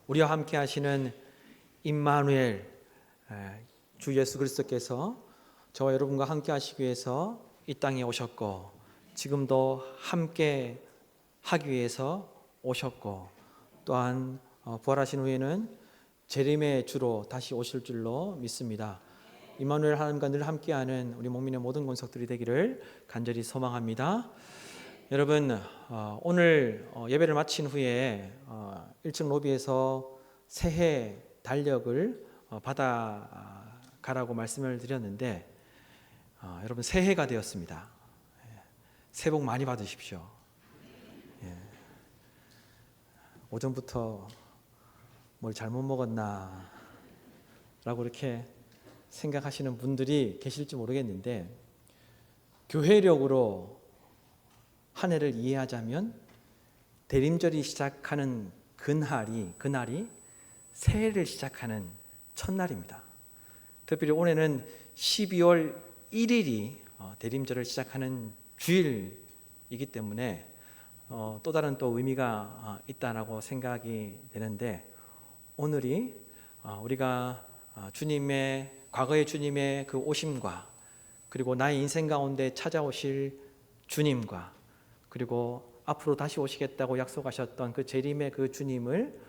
우리와 함께 하시는 임마누엘 주 예수 그리스도께서 저와 여러분과 함께 하시기 위해서 이 땅에 오셨고 지금도 함께 하기 위해서 오셨고 또한 부활하신 후에는 재림의 주로 다시 오실 줄로 믿습니다. 임마누엘 하나님과 늘 함께하는 우리 목민의 모든 권속들이 되기를 간절히 소망합니다. 여러분, 오늘 예배를 마친 후에 1층 로비에서 새해 달력을 받아가라고 말씀을 드렸는데 여러분 새해가 되었습니다. 새해 복 많이 받으십시오. 오전부터 뭘 잘못 먹었나 라고 이렇게 생각하시는 분들이 계실지 모르겠는데, 교회력으로 한 해를 이해하자면 대림절이 시작하는 그날이 새해를 시작하는 첫날입니다. 특별히 올해는 12월 1일이 대림절을 시작하는 주일이기 때문에 또 다른 또 의미가 있다라고 생각이 되는데, 오늘이 우리가 과거의 주님의 그 오심과 그리고 나의 인생 가운데 찾아오실 주님과 그리고 앞으로 다시 오시겠다고 약속하셨던 그 재림의 그 주님을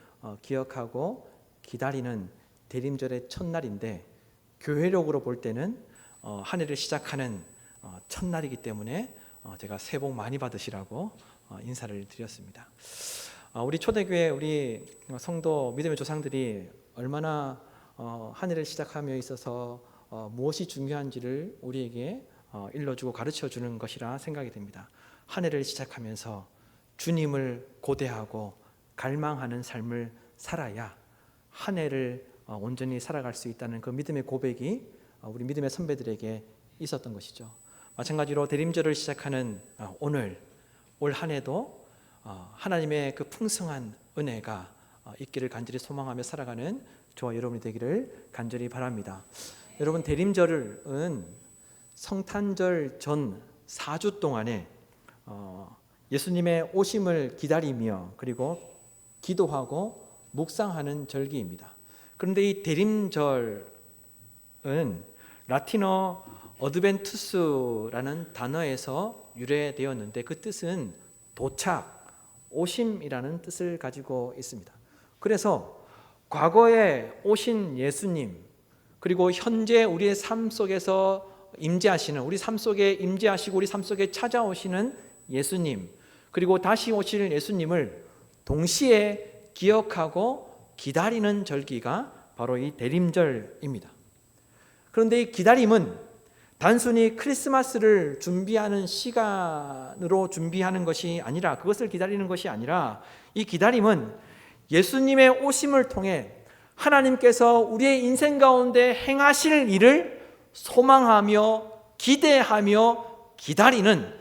기억하고 기다리는 대림절의 첫날인데, 교회력으로 볼 때는 한 해를 시작하는 첫날이기 때문에 제가 새해 복 많이 받으시라고 인사를 드렸습니다. 우리 초대교회 우리 성도 믿음의 조상들이 얼마나 한 해를 시작함에 있어서 무엇이 중요한지를 우리에게 일러주고 가르쳐주는 것이라 생각이 됩니다. 한 해를 시작하면서 주님을 고대하고 갈망하는 삶을 살아야 한 해를 온전히 살아갈 수 있다는 그 믿음의 고백이 우리 믿음의 선배들에게 있었던 것이죠. 마찬가지로 대림절을 시작하는 올 한 해도 하나님의 그 풍성한 은혜가 있기를 간절히 소망하며 살아가는 저와 여러분이 되기를 간절히 바랍니다. 여러분, 대림절은 성탄절 전 4주 동안에 예수님의 오심을 기다리며 그리고 기도하고 묵상하는 절기입니다. 그런데 이 대림절은 라틴어 어드벤투스라는 단어에서 유래되었는데, 그 뜻은 도착, 오심이라는 뜻을 가지고 있습니다. 그래서 과거에 오신 예수님, 그리고 현재 우리의 삶 속에서 임재하시는, 우리 삶 속에 임재하시고 우리 삶 속에 찾아오시는 예수님, 그리고 다시 오실 예수님을 동시에 기억하고 기다리는 절기가 바로 이 대림절입니다. 그런데 이 기다림은 단순히 크리스마스를 준비하는 시간으로 준비하는 것이 아니라, 그것을 기다리는 것이 아니라, 이 기다림은 예수님의 오심을 통해 하나님께서 우리의 인생 가운데 행하실 일을 소망하며 기대하며 기다리는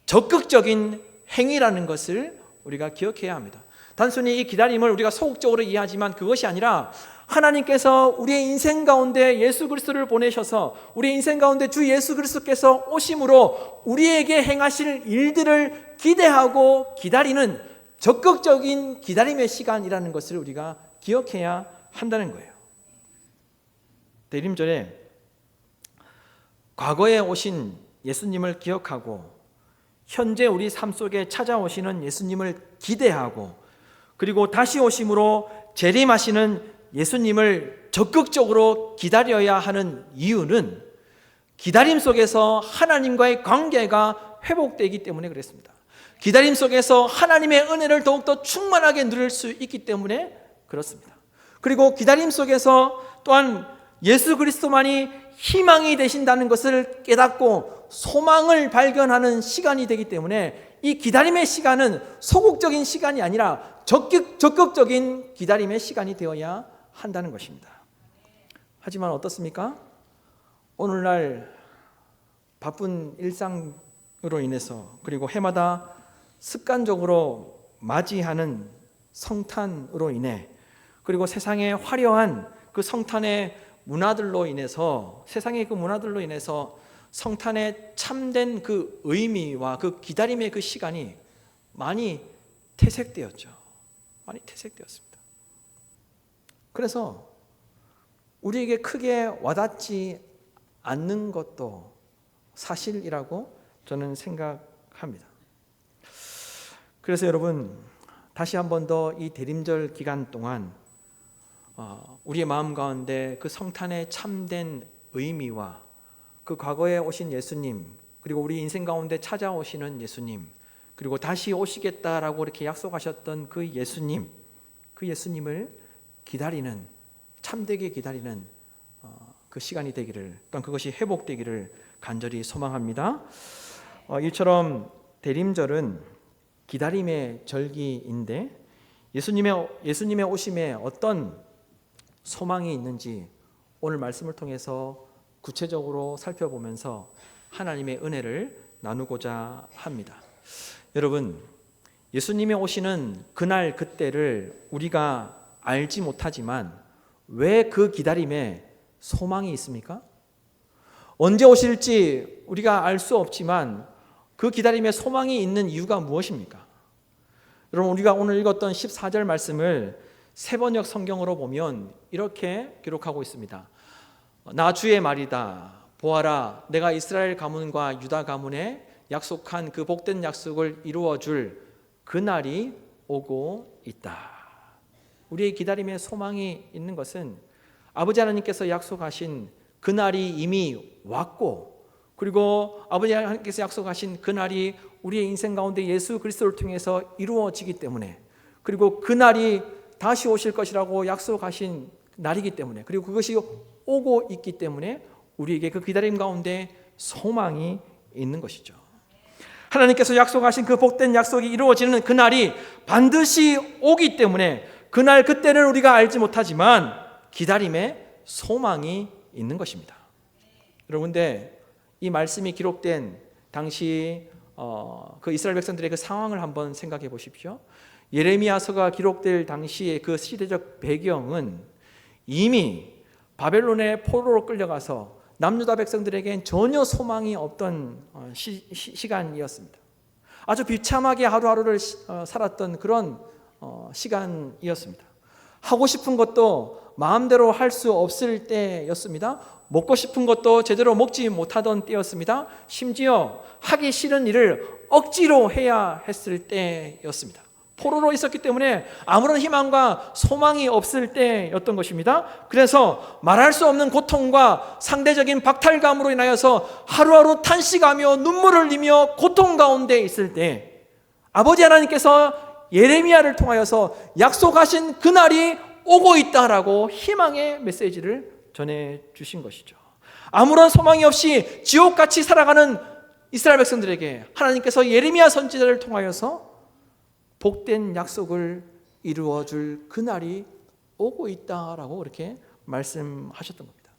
적극적인 행위라는 것을 우리가 기억해야 합니다. 단순히 이 기다림을 우리가 소극적으로 이해하지만 그것이 아니라, 하나님께서 우리의 인생 가운데 예수 그리스도를 보내셔서 우리의 인생 가운데 주 예수 그리스도께서 오심으로 우리에게 행하실 일들을 기대하고 기다리는 적극적인 기다림의 시간이라는 것을 우리가 기억해야 한다는 거예요. 대림절에 과거에 오신 예수님을 기억하고 현재 우리 삶 속에 찾아오시는 예수님을 기대하고, 그리고 다시 오심으로 재림하시는 예수님을 적극적으로 기다려야 하는 이유는 기다림 속에서 하나님과의 관계가 회복되기 때문에 그렇습니다. 기다림 속에서 하나님의 은혜를 더욱더 충만하게 누릴 수 있기 때문에 그렇습니다. 그리고 기다림 속에서 또한 예수 그리스도만이 희망이 되신다는 것을 깨닫고 소망을 발견하는 시간이 되기 때문에, 이 기다림의 시간은 소극적인 시간이 아니라 적극적인 기다림의 시간이 되어야 한다는 것입니다. 하지만 어떻습니까? 오늘날 바쁜 일상으로 인해서, 그리고 해마다 습관적으로 맞이하는 성탄으로 인해, 그리고 세상의 화려한 그 성탄의 문화들로 인해서, 세상의 그 문화들로 인해서 성탄의 참된 그 의미와 그 기다림의 그 시간이 많이 퇴색되었죠. 많이 퇴색되었습니다. 그래서 우리에게 크게 와닿지 않는 것도 사실이라고 저는 생각합니다. 그래서 여러분, 다시 한 번 더 이 대림절 기간 동안 우리의 마음 가운데 그 성탄의 참된 의미와 그 과거에 오신 예수님, 그리고 우리 인생 가운데 찾아오시는 예수님, 그리고 다시 오시겠다라고 이렇게 약속하셨던 그 예수님, 그 예수님을 기다리는, 참되게 기다리는 그 시간이 되기를, 또한 그것이 회복되기를 간절히 소망합니다. 이처럼 대림절은 기다림의 절기인데 예수님의 오심에 어떤 소망이 있는지 오늘 말씀을 통해서 구체적으로 살펴보면서 하나님의 은혜를 나누고자 합니다. 여러분, 예수님이 오시는 그날 그때를 우리가 알지 못하지만 왜 그 기다림에 소망이 있습니까? 언제 오실지 우리가 알 수 없지만 그 기다림에 소망이 있는 이유가 무엇입니까? 여러분, 우리가 오늘 읽었던 14절 말씀을 세번역 성경으로 보면 이렇게 기록하고 있습니다. 나 주의 말이다. 보아라, 내가 이스라엘 가문과 유다 가문에 약속한 그 복된 약속을 이루어 줄 그날이 오고 있다. 우리의 기다림에 소망이 있는 것은 아버지 하나님께서 약속하신 그날이 이미 왔고, 그리고 아버지 하나님께서 약속하신 그날이 우리의 인생 가운데 예수 그리스도를 통해서 이루어지기 때문에, 그리고 그날이 다시 오실 것이라고 약속하신 날이기 때문에, 그리고 그것이 오고 있기 때문에 우리에게 그 기다림 가운데 소망이 있는 것이죠. 하나님께서 약속하신 그 복된 약속이 이루어지는 그날이 반드시 오기 때문에 그날 그때는 우리가 알지 못하지만 기다림에 소망이 있는 것입니다. 여러분들, 이 말씀이 기록된 당시 그 이스라엘 백성들의 그 상황을 한번 생각해 보십시오. 예레미야서가 기록될 당시의 그 시대적 배경은 이미 바벨론의 포로로 끌려가서 남유다 백성들에겐 전혀 소망이 없던 시간이었습니다. 아주 비참하게 하루하루를 살았던 그런 시간이었습니다. 하고 싶은 것도 마음대로 할 수 없을 때였습니다. 먹고 싶은 것도 제대로 먹지 못하던 때였습니다. 심지어 하기 싫은 일을 억지로 해야 했을 때였습니다. 포로로 있었기 때문에 아무런 희망과 소망이 없을 때였던 것입니다. 그래서 말할 수 없는 고통과 상대적인 박탈감으로 인하여서 하루하루 탄식하며 눈물을 흘리며 고통 가운데 있을 때 아버지 하나님께서 예레미야를 통하여서 약속하신 그날이 오고 있다라고 희망의 메시지를 전해 주신 것이죠. 아무런 소망이 없이 지옥같이 살아가는 이스라엘 백성들에게 하나님께서 예레미야 선지자를 통하여서 복된 약속을 이루어 줄 그날이 오고 있다라고 이렇게 말씀하셨던 겁니다.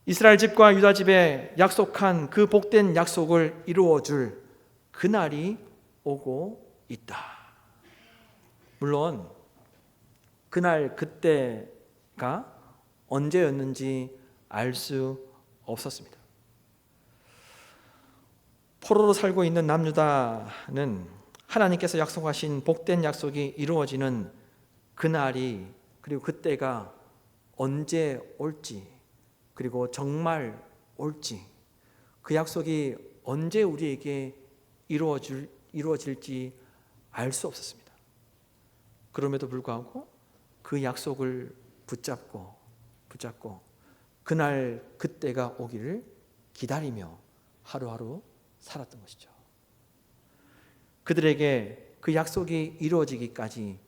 이스라엘 집과 유다 집에 약속한 그 복된 약속을 이루어 줄 그날이 오고 있다. 물론 그날 그때가 언제였는지 알 수 없었습니다. 포로로 살고 있는 남유다는 하나님께서 약속하신 복된 약속이 이루어지는 그날이, 그리고 그때가 언제 올지, 그리고 정말 올지, 그 약속이 언제 우리에게 이루어질지 알 수 없었습니다. 그럼에도 불구하고 그 약속을 붙잡고 그날 그때가 오기를 기다리며 하루하루 살았던 것이죠. 그들에게 그 약속이 이루어지기까지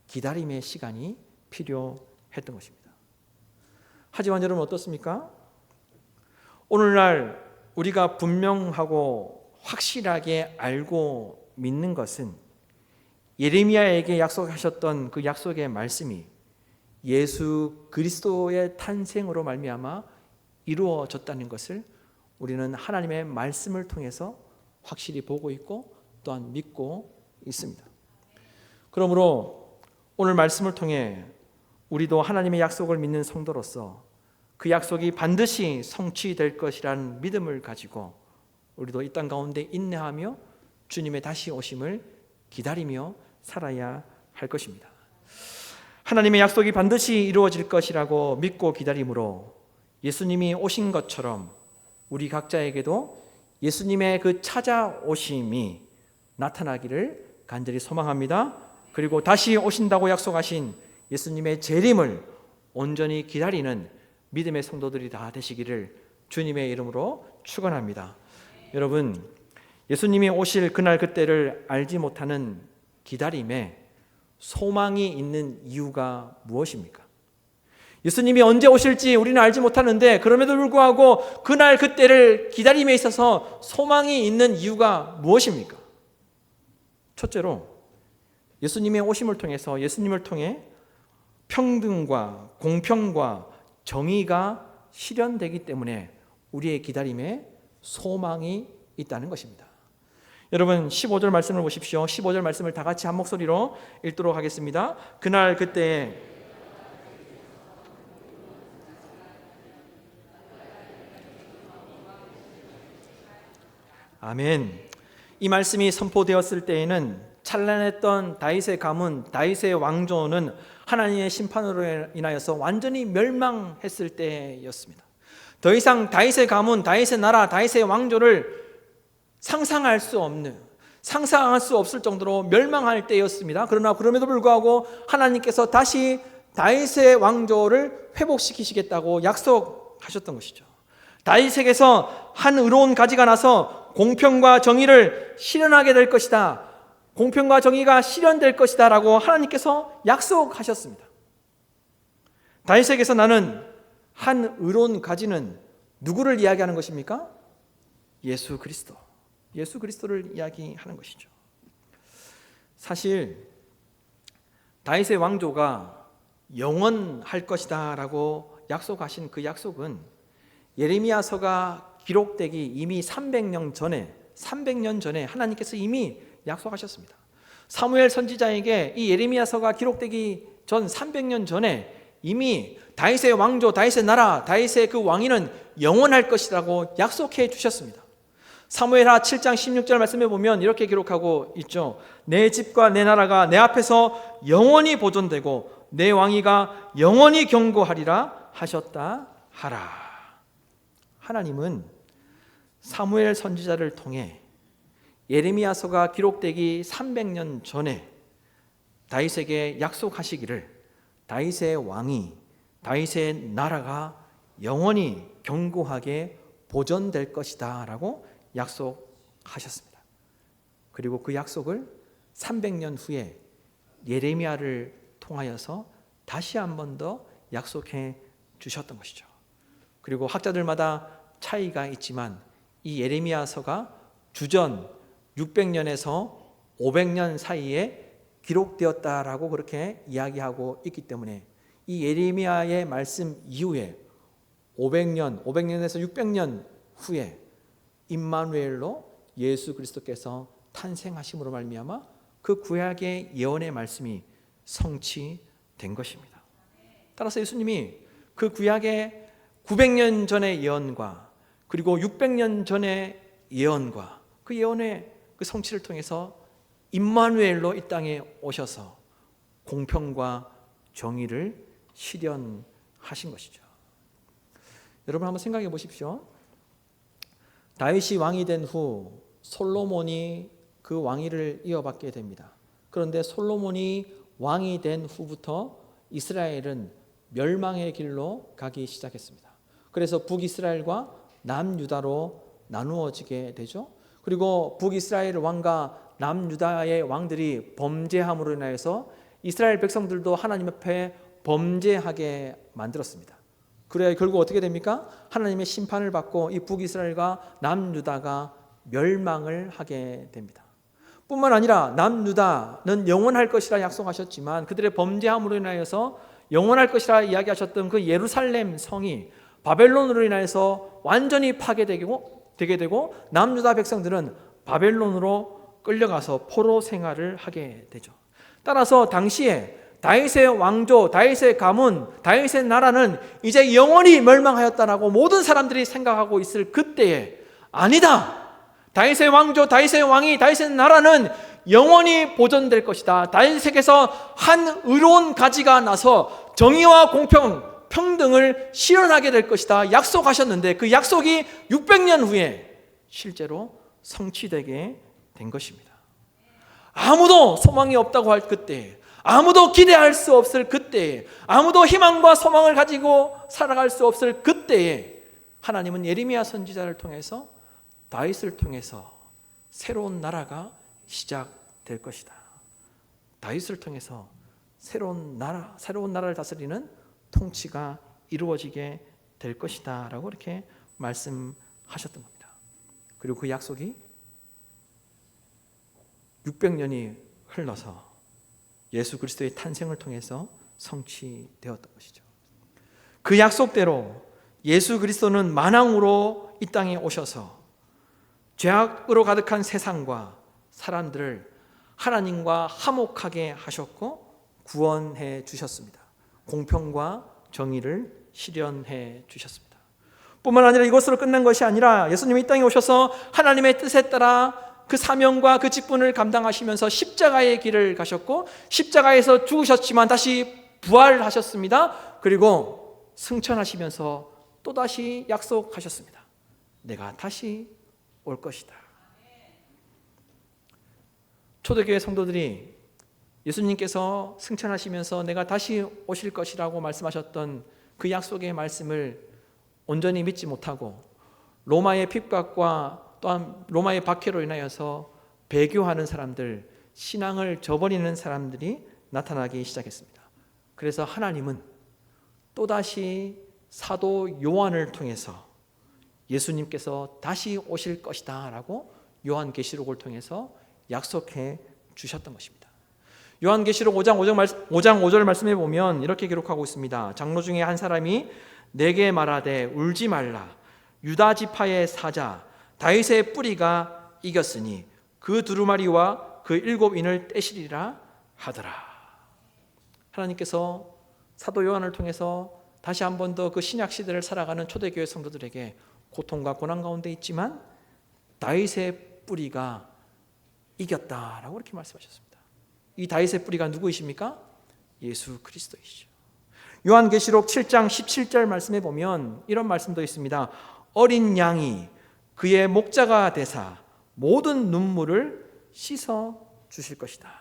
기다림의 시간이 필요했던 것입니다. 하지만 여러분 어떻습니까? 오늘날 우리가 분명하고 확실하게 알고 믿는 것은 예레미야에게 약속하셨던 그 약속의 말씀이 예수 그리스도의 탄생으로 말미암아 이루어졌다는 것을 우리는 하나님의 말씀을 통해서 확실히 보고 있고 또한 믿고 있습니다. 그러므로 오늘 말씀을 통해 우리도 하나님의 약속을 믿는 성도로서 그 약속이 반드시 성취될 것이라는 믿음을 가지고 우리도 이 땅 가운데 인내하며 주님의 다시 오심을 기다리며 살아야 할 것입니다. 하나님의 약속이 반드시 이루어질 것이라고 믿고 기다림으로 예수님이 오신 것처럼 우리 각자에게도 예수님의 그 찾아오심이 나타나기를 간절히 소망합니다. 그리고 다시 오신다고 약속하신 예수님의 재림을 온전히 기다리는 믿음의 성도들이 다 되시기를 주님의 이름으로 축원합니다. 여러분, 예수님이 오실 그날 그때를 알지 못하는 기다림에 소망이 있는 이유가 무엇입니까? 예수님이 언제 오실지 우리는 알지 못하는데 그럼에도 불구하고 그날 그때를 기다림에 있어서 소망이 있는 이유가 무엇입니까? 첫째로 예수님의 오심을 통해서 예수님을 통해 평등과 공평과 정의가 실현되기 때문에 우리의 기다림에 소망이 있다는 것입니다. 여러분 15절 말씀을 보십시오. 15절 말씀을 다 같이 한 목소리로 읽도록 하겠습니다. 그날 그때에 아멘. 이 말씀이 선포되었을 때에는 찬란했던 다윗의 가문, 다윗의 왕조는 하나님의 심판으로 인하여서 완전히 멸망했을 때였습니다. 더 이상 다윗의 가문, 다윗의 나라, 다윗의 왕조를 상상할 수 없을 정도로 멸망할 때였습니다. 그러나 그럼에도 불구하고 하나님께서 다시 다윗의 왕조를 회복시키시겠다고 약속하셨던 것이죠. 다윗에게서 한 의로운 가지가 나서 공평과 정의를 실현하게 될 것이다. 공평과 정의가 실현될 것이다 라고 하나님께서 약속하셨습니다. 다윗에게서 나는 한 의로운 가지는 누구를 이야기하는 것입니까? 예수 그리스도. 예수 그리스도를 이야기하는 것이죠. 사실 다윗의 왕조가 영원할 것이다 라고 약속하신 그 약속은 예레미야서가 기록되기 이미 300년 전에 하나님께서 이미 약속하셨습니다. 사무엘 선지자에게 이 예레미야서가 기록되기 전 300년 전에 이미 다윗의 왕조, 다윗의 나라, 다윗의 그 왕위는 영원할 것이라고 약속해 주셨습니다. 사무엘하 7장 16절 말씀에 보면 이렇게 기록하고 있죠. 내 집과 내 나라가 내 앞에서 영원히 보존되고 내 왕위가 영원히 경고하리라 하셨다 하라. 하나님은 사무엘 선지자를 통해 예레미야서가 기록되기 300년 전에 다윗에게 약속하시기를 다윗의 왕이, 다윗의 나라가 영원히 견고하게 보존될 것이다 라고 약속하셨습니다. 그리고 그 약속을 300년 후에 예레미야를 통하여서 다시 한 번 더 약속해 주셨던 것이죠. 그리고 학자들마다 차이가 있지만 이 예레미야서가 주전 600년에서 500년 사이에 기록되었다라고 그렇게 이야기하고 있기 때문에 이 예레미야의 말씀 이후에 500년에서 600년 후에 임마누엘로 예수 그리스도께서 탄생하심으로 말미암아 그 구약의 예언의 말씀이 성취된 것입니다. 따라서 예수님이 그 구약의 900년 전의 예언과 그리고 600년 전의 예언과 그 예언의 그 성취를 통해서 임마누엘로 이 땅에 오셔서 공평과 정의를 실현하신 것이죠. 여러분 한번 생각해 보십시오. 다윗이 왕이 된 후 솔로몬이 그 왕위를 이어받게 됩니다. 그런데 솔로몬이 왕이 된 후부터 이스라엘은 멸망의 길로 가기 시작했습니다. 그래서 북이스라엘과 남유다로 나누어지게 되죠. 그리고 북이스라엘 왕과 남유다의 왕들이 범죄함으로 인하여서 이스라엘 백성들도 하나님 앞에 범죄하게 만들었습니다. 그래야 결국 어떻게 됩니까? 하나님의 심판을 받고 이 북이스라엘과 남유다가 멸망을 하게 됩니다. 뿐만 아니라 남유다는 영원할 것이라 약속하셨지만 그들의 범죄함으로 인하여서 영원할 것이라 이야기하셨던 그 예루살렘 성이 바벨론으로 인하여서 완전히 파괴되게 되고 남유다 백성들은 바벨론으로 끌려가서 포로 생활을 하게 되죠. 따라서 당시에 다윗의 왕조, 다윗의 가문, 다윗의 나라는 이제 영원히 멸망하였다라고 모든 사람들이 생각하고 있을 그때에 아니다. 다윗의 왕조, 다윗의 왕이, 다윗의 나라는 영원히 보존될 것이다. 다윗에게서 한 의로운 가지가 나서 정의와 공평, 평등을 실현하게 될 것이다 약속하셨는데 그 약속이 600년 후에 실제로 성취되게 된 것입니다. 아무도 소망이 없다고 할 그때, 아무도 기대할 수 없을 그때에, 아무도 희망과 소망을 가지고 살아갈 수 없을 그때에 하나님은 예레미야 선지자를 통해서 다윗을 통해서 새로운 나라가 시작될 것이다. 다윗을 통해서 새로운 나라를 다스리는 통치가 이루어지게 될 것이다 라고 이렇게 말씀하셨던 겁니다. 그리고 그 약속이 600년이 흘러서 예수 그리스도의 탄생을 통해서 성취되었던 것이죠. 그 약속대로 예수 그리스도는 만왕으로 이 땅에 오셔서 죄악으로 가득한 세상과 사람들을 하나님과 화목하게 하셨고 구원해 주셨습니다. 공평과 정의를 실현해 주셨습니다. 뿐만 아니라 이것으로 끝난 것이 아니라 예수님이 이 땅에 오셔서 하나님의 뜻에 따라 그 사명과 그 직분을 감당하시면서 십자가의 길을 가셨고 십자가에서 죽으셨지만 다시 부활하셨습니다. 그리고 승천하시면서 또다시 약속하셨습니다. 내가 다시 올 것이다. 초대교회 성도들이 예수님께서 승천하시면서 내가 다시 오실 것이라고 말씀하셨던 그 약속의 말씀을 온전히 믿지 못하고 로마의 핍박과 또한 로마의 박해로 인하여서 배교하는 사람들, 신앙을 저버리는 사람들이 나타나기 시작했습니다. 그래서 하나님은 또다시 사도 요한을 통해서 예수님께서 다시 오실 것이다 라고 요한계시록을 통해서 약속해 주셨던 것입니다. 요한계시록 5장 5절 말씀에 보면 이렇게 기록하고 있습니다. 장로 중에 한 사람이 내게 말하되 울지 말라. 유다 지파의 사자 다윗의 뿌리가 이겼으니 그 두루마리와 그 7인을 떼시리라 하더라. 하나님께서 사도 요한을 통해서 다시 한 번 더 그 신약 시대를 살아가는 초대교회 성도들에게 고통과 고난 가운데 있지만 다윗의 뿌리가 이겼다라고 이렇게 말씀하셨습니다. 이 다윗의 뿌리가 누구이십니까? 예수 그리스도이시죠. 요한계시록 7장 17절 말씀에 보면 이런 말씀도 있습니다. 어린 양이 그의 목자가 되사 모든 눈물을 씻어 주실 것이다.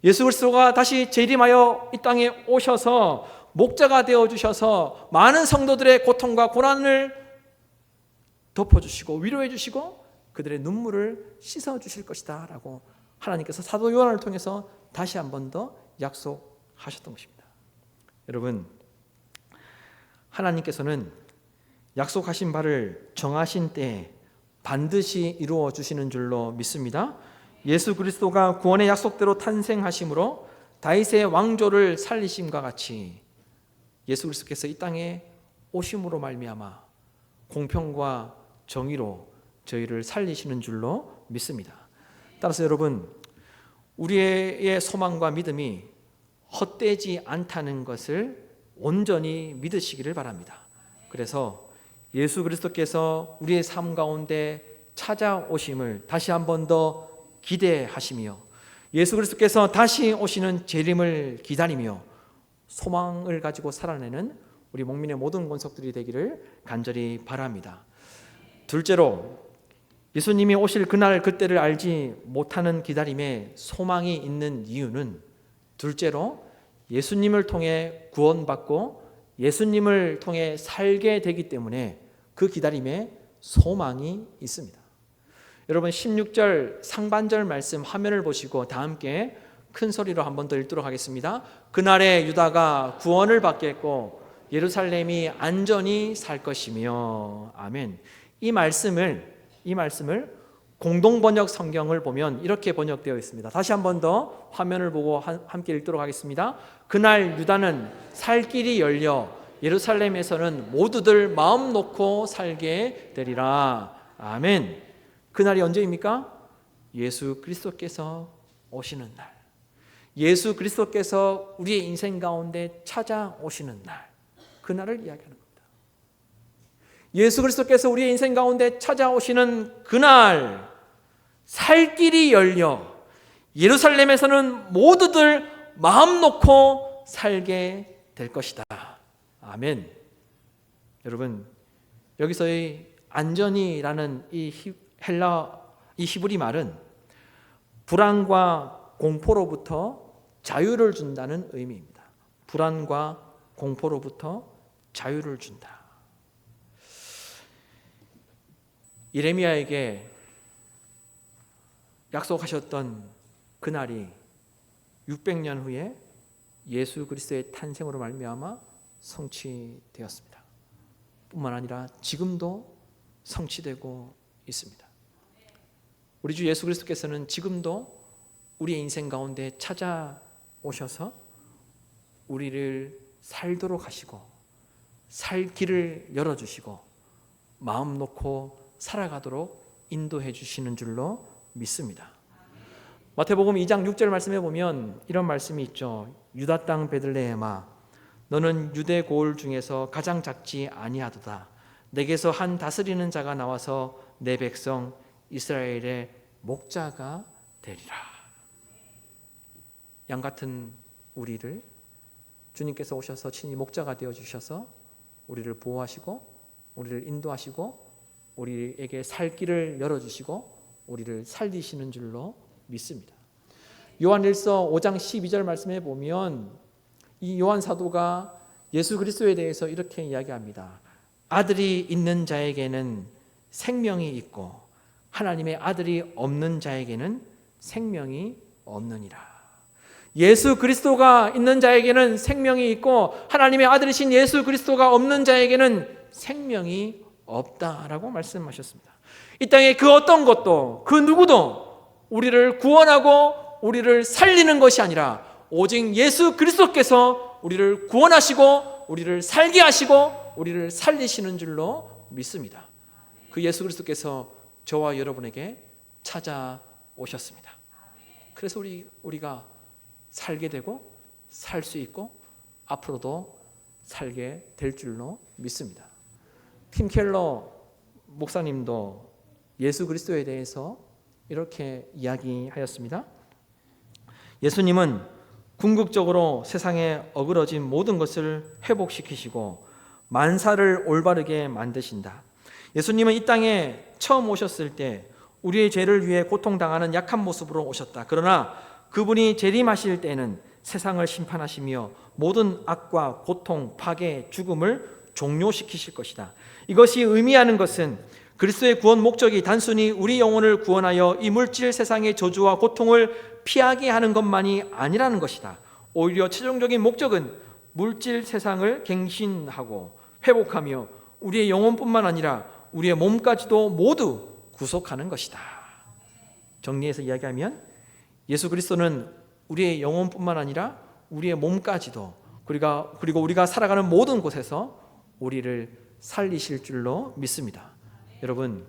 예수 그리스도가 다시 재림하여 이 땅에 오셔서 목자가 되어 주셔서 많은 성도들의 고통과 고난을 덮어주시고 위로해 주시고 그들의 눈물을 씻어 주실 것이다 라고 하나님께서 사도 요한을 통해서 다시 한 번 더 약속하셨던 것입니다. 여러분, 하나님께서는 약속하신 바를 정하신 때에 반드시 이루어 주시는 줄로 믿습니다. 예수 그리스도가 구원의 약속대로 탄생하심으로 다윗의 왕조를 살리심과 같이 예수 그리스도께서 이 땅에 오심으로 말미암아 공평과 정의로 저희를 살리시는 줄로 믿습니다. 따라서 여러분, 우리의 소망과 믿음이 헛되지 않다는 것을 온전히 믿으시기를 바랍니다. 그래서 예수 그리스도께서 우리의 삶 가운데 찾아오심을 다시 한 번 더 기대하시며 예수 그리스도께서 다시 오시는 재림을 기다리며 소망을 가지고 살아내는 우리 목민의 모든 권속들이 되기를 간절히 바랍니다. 둘째로, 예수님이 오실 그날 그때를 알지 못하는 기다림에 소망이 있는 이유는 둘째로 예수님을 통해 구원받고 예수님을 통해 살게 되기 때문에 그 기다림에 소망이 있습니다. 여러분 16절 상반절 말씀 화면을 보시고 다 함께 큰 소리로 한 번 더 읽도록 하겠습니다. 그날에 유다가 구원을 받겠고 예루살렘이 안전히 살 것이며. 아멘. 이 말씀을 공동번역 성경을 보면 이렇게 번역되어 있습니다. 다시 한 번 더 화면을 보고 함께 읽도록 하겠습니다. 그날 유다는 살 길이 열려 예루살렘에서는 모두들 마음 놓고 살게 되리라. 아멘. 그날이 언제입니까? 예수 그리스도께서 오시는 날. 예수 그리스도께서 우리의 인생 가운데 찾아오시는 날. 그날을 이야기하는 겁니다. 예수 그리스도께서 우리의 인생 가운데 찾아오시는 그날 살 길이 열려 예루살렘에서는 모두들 마음 놓고 살게 될 것이다. 아멘. 여러분, 여기서의 안전이라는 이 히브리 말은 불안과 공포로부터 자유를 준다는 의미입니다. 불안과 공포로부터 자유를 준다. 예레미야에게 약속하셨던 그날이 600년 후에 예수 그리스도의 탄생으로 말미암아 성취되었습니다. 뿐만 아니라 지금도 성취되고 있습니다. 우리 주 예수 그리스도께서는 지금도 우리의 인생 가운데 찾아오셔서 우리를 살도록 하시고 살 길을 열어주시고 마음 놓고 살아가도록 인도해 주시는 줄로 믿습니다. 마태복음 2장 6절 말씀에 보면 이런 말씀이 있죠. 유다 땅 베들레헴아, 너는 유대 고을 중에서 가장 작지 아니하도다. 내게서 한 다스리는 자가 나와서 내 백성 이스라엘의 목자가 되리라. 양 같은 우리를 주님께서 오셔서 친히 목자가 되어 주셔서 우리를 보호하시고 우리를 인도하시고 우리에게 살 길을 열어주시고 우리를 살리시는 줄로 믿습니다. 요한일서 5장 12절 말씀에 보면 이 요한 사도가 예수 그리스도에 대해서 이렇게 이야기합니다. 아들이 있는 자에게는 생명이 있고 하나님의 아들이 없는 자에게는 생명이 없느니라. 예수 그리스도가 있는 자에게는 생명이 있고 하나님의 아들이신 예수 그리스도가 없는 자에게는 생명이 없다라고 말씀하셨습니다. 이 땅에 그 어떤 것도 그 누구도 우리를 구원하고 우리를 살리는 것이 아니라 오직 예수 그리스도께서 우리를 구원하시고 우리를 살게 하시고 우리를 살리시는 줄로 믿습니다. 그 예수 그리스도께서 저와 여러분에게 찾아오셨습니다. 그래서 우리가 살게 되고 살 수 있고 앞으로도 살게 될 줄로 믿습니다. 팀 켈러 목사님도 예수 그리스도에 대해서 이렇게 이야기하였습니다. 예수님은 궁극적으로 세상에 어그러진 모든 것을 회복시키시고 만사를 올바르게 만드신다. 예수님은 이 땅에 처음 오셨을 때 우리의 죄를 위해 고통당하는 약한 모습으로 오셨다. 그러나 그분이 재림하실 때는 세상을 심판하시며 모든 악과 고통, 파괴, 죽음을 종료시키실 것이다. 이것이 의미하는 것은 그리스도의 구원 목적이 단순히 우리 영혼을 구원하여 이 물질 세상의 저주와 고통을 피하게 하는 것만이 아니라는 것이다. 오히려 최종적인 목적은 물질 세상을 갱신하고 회복하며 우리의 영혼뿐만 아니라 우리의 몸까지도 모두 구속하는 것이다. 정리해서 이야기하면 예수 그리스도는 우리의 영혼뿐만 아니라 우리의 몸까지도 그리고 우리가 살아가는 모든 곳에서 우리를 살리실 줄로 믿습니다. 여러분,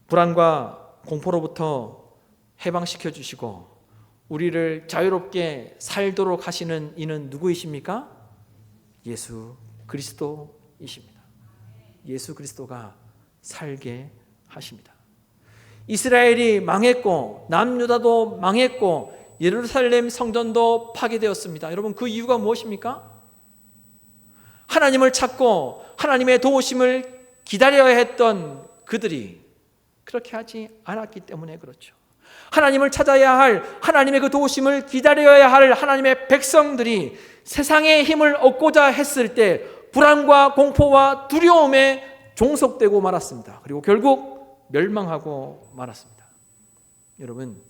불안과 공포로부터 해방시켜 주시고 우리를 자유롭게 살도록 하시는 이는 누구이십니까? 예수 그리스도이십니다. 예수 그리스도가 살게 하십니다. 이스라엘이 망했고 남유다도 망했고 예루살렘 성전도 파괴되었습니다. 여러분, 그 이유가 무엇입니까? 하나님을 찾고 하나님의 도우심을 기다려야 했던 그들이 그렇게 하지 않았기 때문에 그렇죠. 하나님을 찾아야 할, 하나님의 그 도우심을 기다려야 할 하나님의 백성들이 세상의 힘을 얻고자 했을 때 불안과 공포와 두려움에 종속되고 말았습니다. 그리고 결국 멸망하고 말았습니다. 여러분,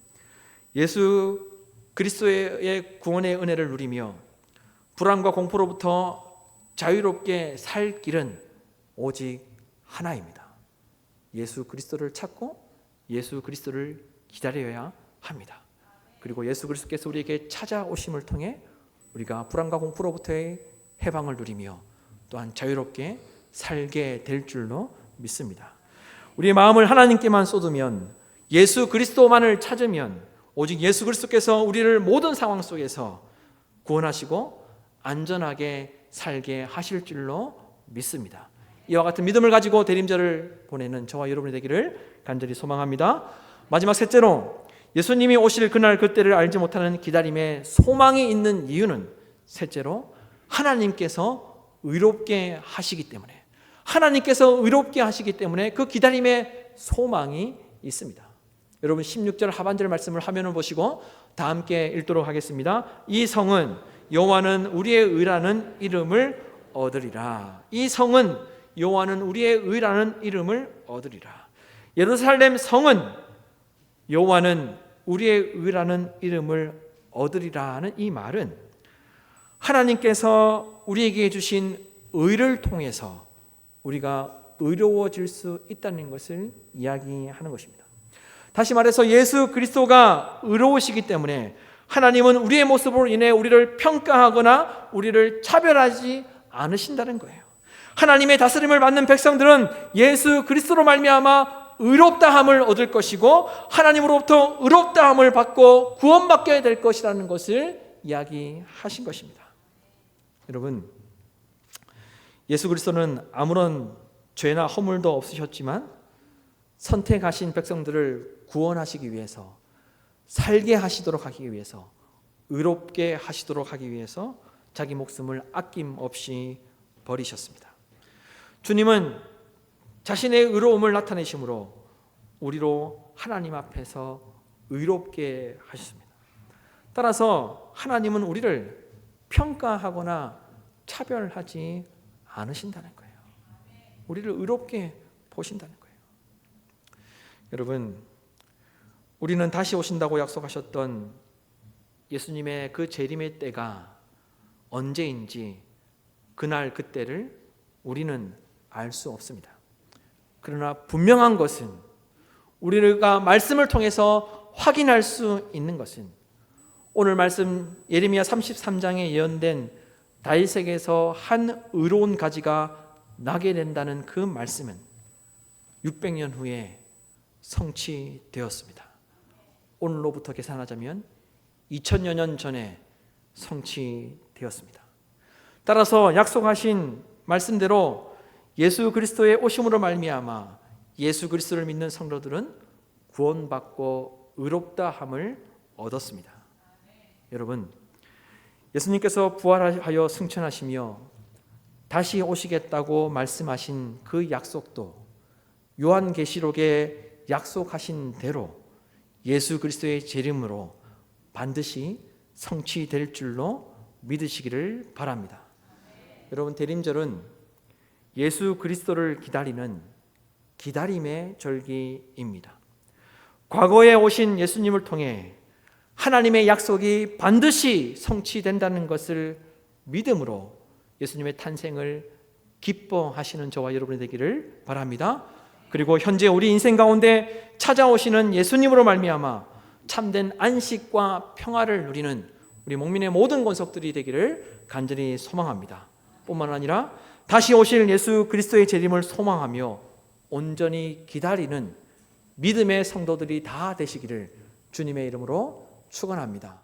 예수 그리스도의 구원의 은혜를 누리며 불안과 공포로부터 자유롭게 살 길은 오직 하나입니다. 예수 그리스도를 찾고 예수 그리스도를 기다려야 합니다. 그리고 예수 그리스도께서 우리에게 찾아오심을 통해 우리가 불안과 공포로부터의 해방을 누리며 또한 자유롭게 살게 될 줄로 믿습니다. 우리의 마음을 하나님께만 쏟으면, 예수 그리스도만을 찾으면 오직 예수 그리스도께서 우리를 모든 상황 속에서 구원하시고 안전하게 살게 하실 줄로 믿습니다. 이와 같은 믿음을 가지고 대림절을 보내는 저와 여러분이 되기를 간절히 소망합니다. 마지막 셋째로 예수님이 오실 그날 그때를 알지 못하는 기다림에 소망이 있는 이유는 셋째로 하나님께서 의롭게 하시기 때문에, 하나님께서 의롭게 하시기 때문에 그 기다림에 소망이 있습니다. 여러분 16절 하반절 말씀을 화면을 보시고 다 함께 읽도록 하겠습니다. 이 성은 여호와는 우리의 의라는 이름을 얻으리라. 이 성은 여호와는 우리의 의라는 이름을 얻으리라. 예루살렘 성은 여호와는 우리의 의라는 이름을 얻으리라는 이 말은 하나님께서 우리에게 주신 의를 통해서 우리가 의로워질 수 있다는 것을 이야기하는 것입니다. 다시 말해서 예수 그리스도가 의로우시기 때문에 하나님은 우리의 모습으로 인해 우리를 평가하거나 우리를 차별하지 않으신다는 거예요. 하나님의 다스림을 받는 백성들은 예수 그리스도로 말미암아 의롭다함을 얻을 것이고 하나님으로부터 의롭다함을 받고 구원받게 될 것이라는 것을 이야기하신 것입니다. 여러분, 예수 그리스도는 아무런 죄나 허물도 없으셨지만 선택하신 백성들을 구원하시기 위해서, 살게 하시도록 하기 위해서, 의롭게 하시도록 하기 위해서 자기 목숨을 아낌없이 버리셨습니다. 주님은 자신의 의로움을 나타내심으로 우리로 하나님 앞에서 의롭게 하셨습니다. 따라서 하나님은 우리를 평가하거나 차별하지 않으신다는 거예요. 우리를 의롭게 보신다는 거예요. 여러분, 우리는 다시 오신다고 약속하셨던 예수님의 그 재림의 때가 언제인지 그날 그때를 우리는 알 수 없습니다. 그러나 분명한 것은, 우리가 말씀을 통해서 확인할 수 있는 것은, 오늘 말씀 예레미야 33장에 예언된 다윗에게서 한 의로운 가지가 나게 된다는 그 말씀은 600년 후에 성취되었습니다. 오늘로부터 계산하자면 2000여 년 전에 성취되었습니다. 따라서 약속하신 말씀대로 예수 그리스도의 오심으로 말미암아 예수 그리스도를 믿는 성도들은 구원받고 의롭다함을 얻었습니다. 여러분, 예수님께서 부활하여 승천하시며 다시 오시겠다고 말씀하신 그 약속도 요한계시록에 약속하신 대로 예수 그리스도의 재림으로 반드시 성취될 줄로 믿으시기를 바랍니다. 여러분, 대림절은 예수 그리스도를 기다리는 기다림의 절기입니다. 과거에 오신 예수님을 통해 하나님의 약속이 반드시 성취된다는 것을 믿음으로 예수님의 탄생을 기뻐하시는 저와 여러분이 되기를 바랍니다. 그리고 현재 우리 인생 가운데 찾아오시는 예수님으로 말미암아 참된 안식과 평화를 누리는 우리 목민의 모든 권속들이 되기를 간절히 소망합니다. 뿐만 아니라 다시 오실 예수 그리스도의 재림을 소망하며 온전히 기다리는 믿음의 성도들이 다 되시기를 주님의 이름으로 축원합니다.